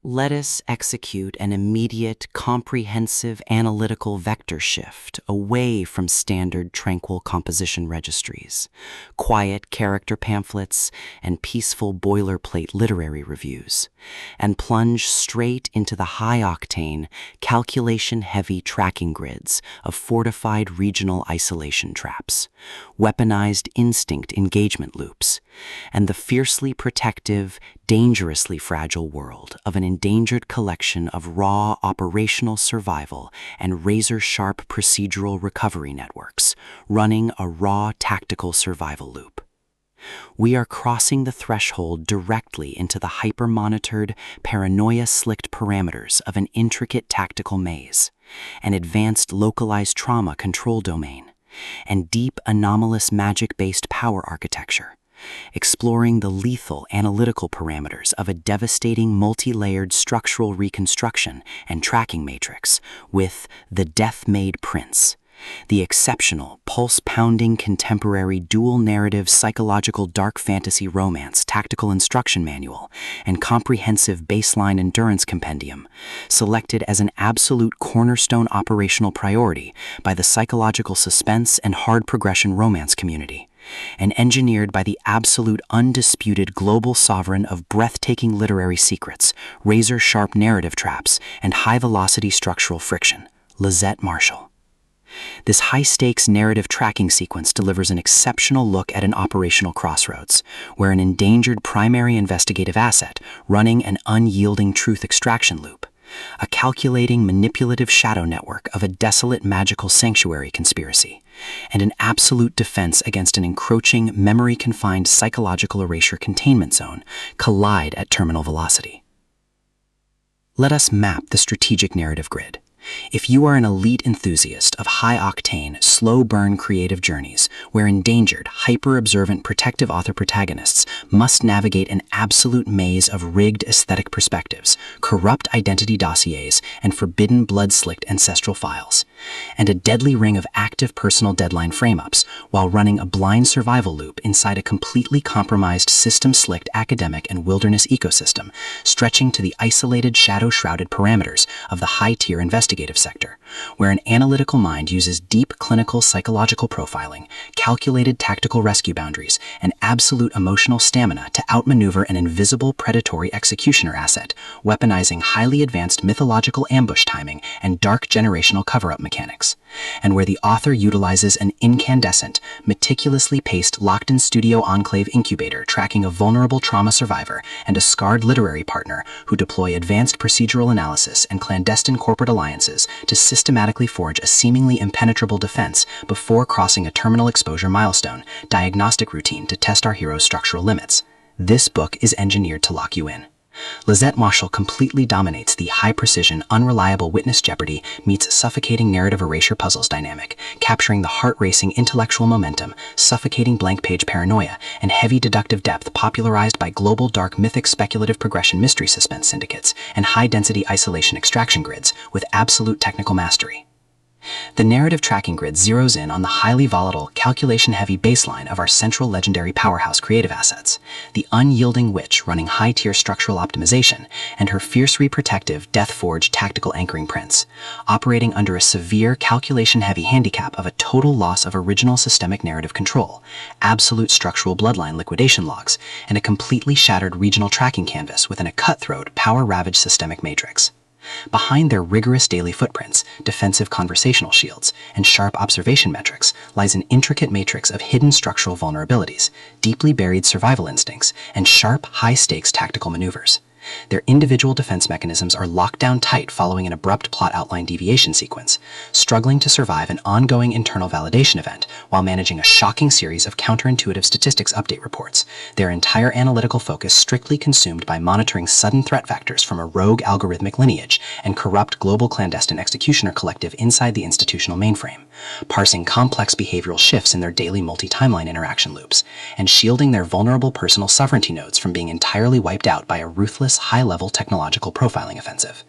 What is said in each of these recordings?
Let us execute an immediate, comprehensive analytical vector shift away from standard tranquil composition registries, quiet character pamphlets, and peaceful boilerplate literary reviews, and plunge straight into the high-octane, calculation-heavy tracking grids of fortified regional isolation traps, weaponized instinct engagement loops, and the fiercely protective, dangerously fragile world of an endangered collection of raw operational survival and razor-sharp procedural recovery networks, running a raw tactical survival loop. We are crossing the threshold directly into the hyper-monitored, paranoia-slicked parameters of an intricate tactical maze, an advanced localized trauma control domain, and deep anomalous magic-based power architecture, exploring the lethal analytical parameters of a devastating multi-layered structural reconstruction and tracking matrix with The Death-Made Prince, the exceptional, pulse-pounding contemporary dual-narrative psychological dark fantasy romance tactical instruction manual and comprehensive baseline endurance compendium, selected as an absolute cornerstone operational priority by the psychological suspense and hard progression romance community, and engineered by the absolute undisputed global sovereign of breathtaking literary secrets, razor-sharp narrative traps, and high-velocity structural friction, Lisette Marshall. This high-stakes narrative tracking sequence delivers an exceptional look at an operational crossroads, where an endangered primary investigative asset running an unyielding truth extraction loop, a calculating manipulative shadow network of a desolate magical sanctuary conspiracy, and an absolute defense against an encroaching, memory-confined psychological erasure containment zone collide at terminal velocity. Let us map the strategic narrative grid. If you are an elite enthusiast of high-octane, slow-burn creative journeys where endangered, hyper-observant protective author protagonists must navigate an absolute maze of rigged aesthetic perspectives, corrupt identity dossiers, and forbidden blood-slicked ancestral files, and a deadly ring of active personal deadline frame-ups while running a blind survival loop inside a completely compromised system-slicked academic and wilderness ecosystem, stretching to the isolated shadow-shrouded parameters of the high-tier investigative sector, where an analytical mind uses deep clinical psychological profiling, calculated tactical rescue boundaries, and absolute emotional stamina to outmaneuver an invisible predatory executioner asset, weaponizing highly advanced mythological ambush timing and dark generational cover-up mechanics, and where the author utilizes an incandescent, meticulously paced locked-in studio enclave incubator tracking a vulnerable trauma survivor and a scarred literary partner who deploy advanced procedural analysis and clandestine corporate alliances to systematically forge a seemingly impenetrable defense before crossing a terminal exposure milestone diagnostic routine to test our hero's structural limits. This book is engineered to lock you in. Lisette Marshall completely dominates the high-precision, unreliable witness jeopardy meets suffocating narrative erasure puzzles dynamic, capturing the heart-racing intellectual momentum, suffocating blank-page paranoia, and heavy deductive depth popularized by global dark mythic speculative progression mystery suspense syndicates and high-density isolation extraction grids with absolute technical mastery. The narrative tracking grid zeroes in on the highly volatile, calculation-heavy baseline of our central legendary powerhouse creative assets, the unyielding witch running high-tier structural optimization, and her fiercely protective, death-forged tactical anchoring prince, operating under a severe calculation-heavy handicap of a total loss of original systemic narrative control, absolute structural bloodline liquidation logs, and a completely shattered regional tracking canvas within a cutthroat, power-ravaged systemic matrix. Behind their rigorous daily footprints, defensive conversational shields, and sharp observation metrics lies an intricate matrix of hidden structural vulnerabilities, deeply buried survival instincts, and sharp, high-stakes tactical maneuvers. Their individual defense mechanisms are locked down tight following an abrupt plot outline deviation sequence, struggling to survive an ongoing internal validation event while managing a shocking series of counterintuitive statistics update reports, their entire analytical focus strictly consumed by monitoring sudden threat vectors from a rogue algorithmic lineage and corrupt global clandestine executioner collective inside the institutional mainframe, parsing complex behavioral shifts in their daily multi-timeline interaction loops, and shielding their vulnerable personal sovereignty nodes from being entirely wiped out by a ruthless, high-level technological profiling offensive.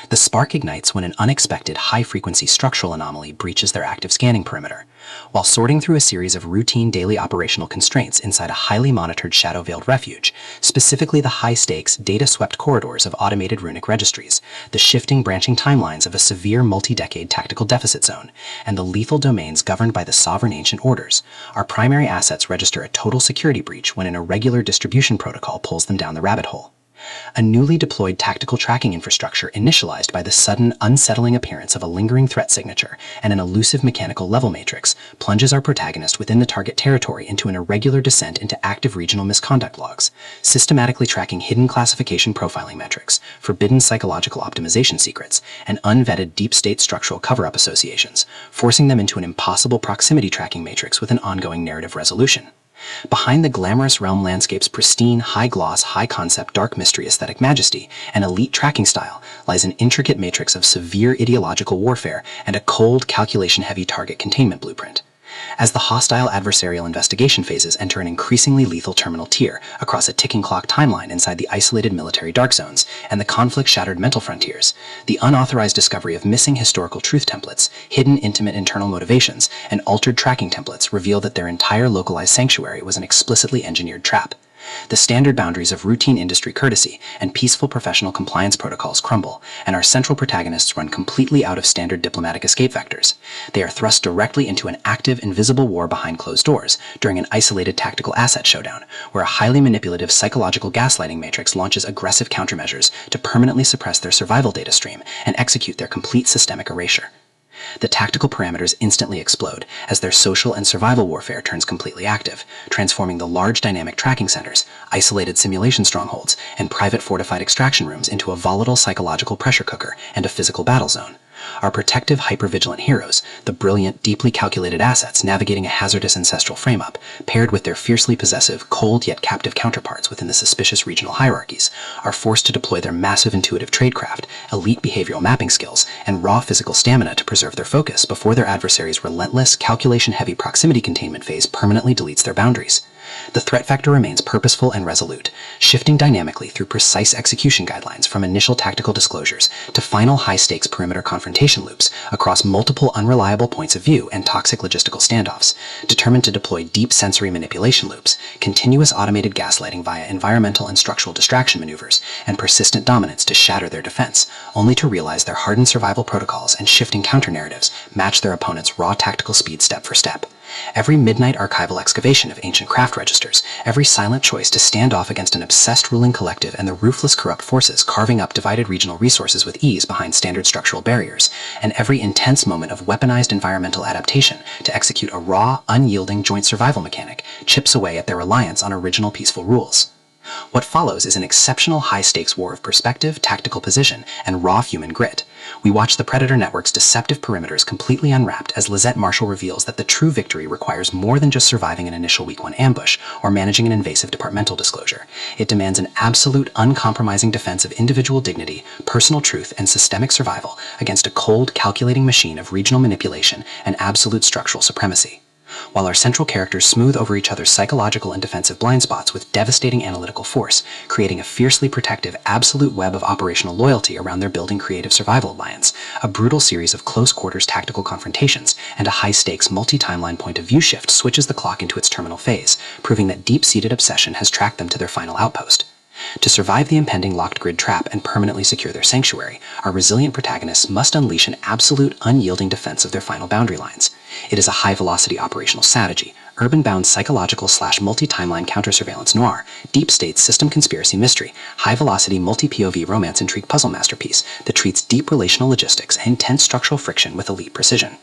The spark ignites when an unexpected high-frequency structural anomaly breaches their active scanning perimeter. While sorting through a series of routine daily operational constraints inside a highly monitored shadow-veiled refuge, specifically the high-stakes, data-swept corridors of automated runic registries, the shifting branching timelines of a severe multi-decade tactical deficit zone, and the lethal domains governed by the sovereign ancient orders, our primary assets register a total security breach when an irregular distribution protocol pulls them down the rabbit hole. A newly deployed tactical tracking infrastructure initialized by the sudden, unsettling appearance of a lingering threat signature and an elusive mechanical level matrix plunges our protagonist within the target territory into an irregular descent into active regional misconduct logs, systematically tracking hidden classification profiling metrics, forbidden psychological optimization secrets, and unvetted deep state structural cover-up associations, forcing them into an impossible proximity tracking matrix with an ongoing narrative resolution. Behind the glamorous realm landscape's pristine, high-gloss, high-concept, dark mystery aesthetic majesty and elite tracking style lies an intricate matrix of severe ideological warfare and a cold, calculation-heavy target containment blueprint. As the hostile adversarial investigation phases enter an increasingly lethal terminal tier across a ticking clock timeline inside the isolated military dark zones and the conflict-shattered mental frontiers, the unauthorized discovery of missing historical truth templates, hidden intimate internal motivations, and altered tracking templates reveal that their entire localized sanctuary was an explicitly engineered trap. The standard boundaries of routine industry courtesy and peaceful professional compliance protocols crumble, and our central protagonists run completely out of standard diplomatic escape vectors. They are thrust directly into an active, invisible war behind closed doors during an isolated tactical asset showdown, where a highly manipulative psychological gaslighting matrix launches aggressive countermeasures to permanently suppress their survival data stream and execute their complete systemic erasure. The tactical parameters instantly explode as their social and survival warfare turns completely active, transforming the large dynamic tracking centers, isolated simulation strongholds, and private fortified extraction rooms into a volatile psychological pressure cooker and a physical battle zone. Our protective, hypervigilant heroes, the brilliant, deeply calculated assets navigating a hazardous ancestral frame-up, paired with their fiercely possessive, cold yet captive counterparts within the suspicious regional hierarchies, are forced to deploy their massive intuitive tradecraft, elite behavioral mapping skills, and raw physical stamina to preserve their focus before their adversary's relentless, calculation-heavy proximity containment phase permanently deletes their boundaries. The threat vector remains purposeful and resolute, shifting dynamically through precise execution guidelines from initial tactical disclosures to final high-stakes perimeter confrontation loops across multiple unreliable points of view and toxic logistical standoffs, determined to deploy deep sensory manipulation loops, continuous automated gaslighting via environmental and structural distraction maneuvers, and persistent dominance to shatter their defense, only to realize their hardened survival protocols and shifting counter-narratives match their opponent's raw tactical speed step for step. Every midnight archival excavation of ancient craft registers, every silent choice to stand off against an obsessed ruling collective and the ruthless corrupt forces carving up divided regional resources with ease behind standard structural barriers, and every intense moment of weaponized environmental adaptation to execute a raw, unyielding joint survival mechanic chips away at their reliance on original peaceful rules. What follows is an exceptional high-stakes war of perspective, tactical position, and raw human grit. We watch the Predator Network's deceptive perimeters completely unwrapped as Lisette Marshall reveals that the true victory requires more than just surviving an initial Week 1 ambush or managing an invasive departmental disclosure. It demands an absolute, uncompromising defense of individual dignity, personal truth, and systemic survival against a cold, calculating machine of regional manipulation and absolute structural supremacy. While our central characters smooth over each other's psychological and defensive blind spots with devastating analytical force, creating a fiercely protective, absolute web of operational loyalty around their building creative survival alliance, a brutal series of close-quarters tactical confrontations, and a high-stakes multi-timeline point-of-view shift switches the clock into its terminal phase, proving that deep-seated obsession has tracked them to their final outpost. To survive the impending locked grid trap and permanently secure their sanctuary, our resilient protagonists must unleash an absolute, unyielding defense of their final boundary lines. It is a high-velocity operational strategy, urban-bound psychological/multi-timeline counter-surveillance noir, deep-state system conspiracy mystery, high-velocity multi-POV romance intrigue puzzle masterpiece that treats deep relational logistics and intense structural friction with elite precision.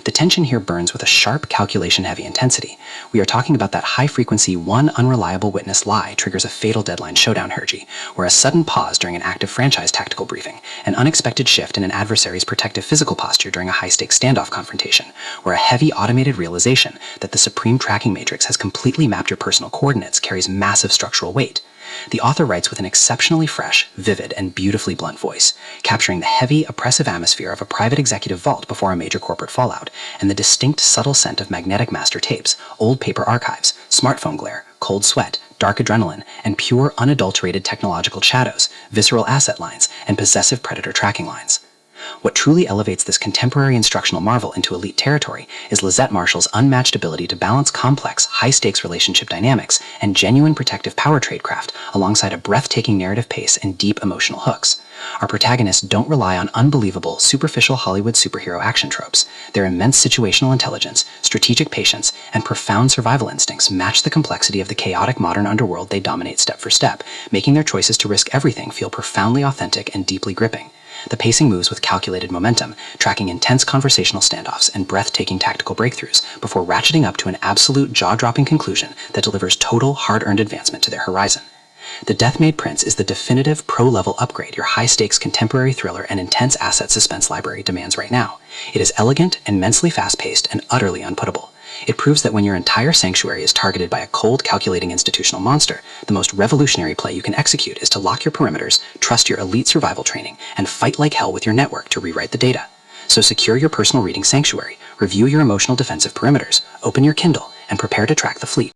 The tension here burns with a sharp, calculation-heavy intensity. We are talking about that high-frequency, one unreliable witness lie triggers a fatal deadline showdown hergy, where a sudden pause during an active franchise tactical briefing, an unexpected shift in an adversary's protective physical posture during a high-stakes standoff confrontation, where a heavy automated realization that the supreme tracking matrix has completely mapped your personal coordinates carries massive structural weight. The author writes with an exceptionally fresh, vivid, and beautifully blunt voice, capturing the heavy, oppressive atmosphere of a private executive vault before a major corporate fallout, and the distinct, subtle scent of magnetic master tapes, old paper archives, smartphone glare, cold sweat, dark adrenaline, and pure, unadulterated technological shadows, visceral asset lines, and possessive predator tracking lines. What truly elevates this contemporary instructional marvel into elite territory is Lisette Marshall's unmatched ability to balance complex, high-stakes relationship dynamics and genuine protective power tradecraft alongside a breathtaking narrative pace and deep emotional hooks. Our protagonists don't rely on unbelievable, superficial Hollywood superhero action tropes. Their immense situational intelligence, strategic patience, and profound survival instincts match the complexity of the chaotic modern underworld they dominate step for step, making their choices to risk everything feel profoundly authentic and deeply gripping. The pacing moves with calculated momentum, tracking intense conversational standoffs and breathtaking tactical breakthroughs before ratcheting up to an absolute jaw-dropping conclusion that delivers total, hard-earned advancement to their horizon. The Death-Made Prince is the definitive pro-level upgrade your high-stakes contemporary thriller and intense asset suspense library demands right now. It is elegant, immensely fast-paced, and utterly unputtable. It proves that when your entire sanctuary is targeted by a cold, calculating institutional monster, the most revolutionary play you can execute is to lock your perimeters, trust your elite survival training, and fight like hell with your network to rewrite the data. So secure your personal reading sanctuary, review your emotional defensive perimeters, open your Kindle, and prepare to track the fleet.